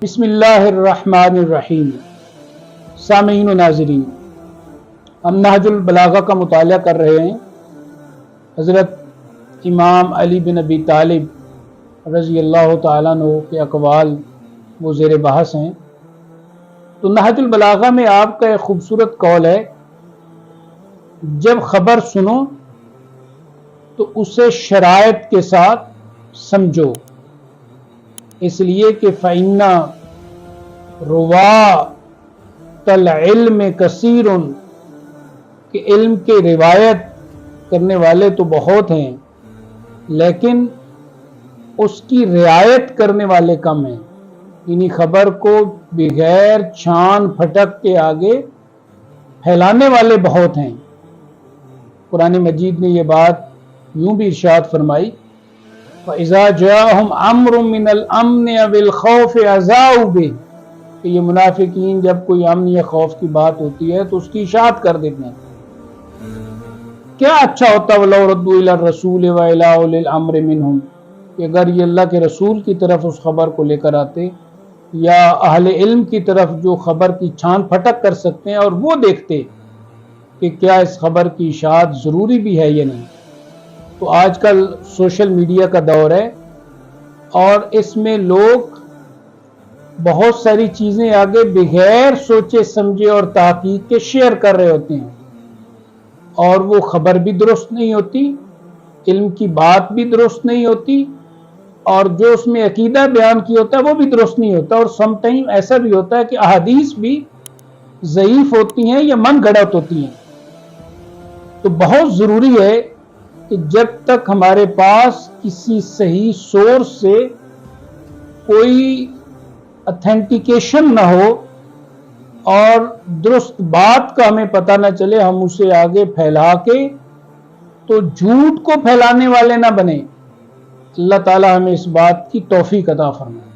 بسم اللہ الرحمن الرحیم۔ سامعین و ناظرین، ہم نہج البلاغہ کا مطالعہ کر رہے ہیں۔ حضرت امام علی بن ابی طالب رضی اللہ تعالیٰ عنہ کے اقوال وہ زیر بحث ہیں۔ تو نہج البلاغہ میں آپ کا ایک خوبصورت قول ہے، جب خبر سنو تو اسے شرائط کے ساتھ سمجھو، اس لیے کہ فَإِنَّ رُوَاةَ الْعِلْمِ كَثِيرٌ، کہ علم کے روایت کرنے والے تو بہت ہیں لیکن اس کی رعایت کرنے والے کم ہیں، یعنی خبر کو بغیر چھان پھٹک کے آگے پھیلانے والے بہت ہیں۔ قرآن مجید نے یہ بات یوں بھی ارشاد فرمائی، فَإِذَا جَاءَهُمْ أَمْرٌ مِّنَ الْأَمْنِ أَوِ الْخَوْفِ أَذَاعُوا بِهِ، کہ یہ منافقین جب کوئی امن یا خوف کی بات ہوتی ہے تو اس کی اشاعت کر دیتے ہیں۔ کیا اچھا ہوتا وَلَوْ رَدُّوا إِلَى الرَّسُولِ وَإِلَىٰ أُولِي الْأَمْرِ مِنْهُمْ، کہ اگر یہ اللہ کے رسول کی طرف اس خبر کو لے کر آتے یا اہل علم کی طرف جو خبر کی چھان پھٹک کر سکتے ہیں، اور وہ دیکھتے کہ کیا اس خبر کی اشاعت ضروری بھی ہے یا نہیں۔ تو آج کل سوشل میڈیا کا دور ہے اور اس میں لوگ بہت ساری چیزیں آگے بغیر سوچے سمجھے اور تحقیق کے شیئر کر رہے ہوتے ہیں، اور وہ خبر بھی درست نہیں ہوتی، علم کی بات بھی درست نہیں ہوتی، اور جو اس میں عقیدہ بیان کیا ہوتا ہے وہ بھی درست نہیں ہوتا، اور سم ٹائم ایسا بھی ہوتا ہے کہ احادیث بھی ضعیف ہوتی ہیں یا من گھڑت ہوتی ہیں۔ تو بہت ضروری ہے کہ جب تک ہمارے پاس کسی صحیح سورس سے کوئی اتھینٹیکیشن نہ ہو اور درست بات کا ہمیں پتہ نہ چلے، ہم اسے آگے پھیلا کے تو جھوٹ کو پھیلانے والے نہ بنیں۔ اللہ تعالی ہمیں اس بات کی توفیق عطا فرمائے۔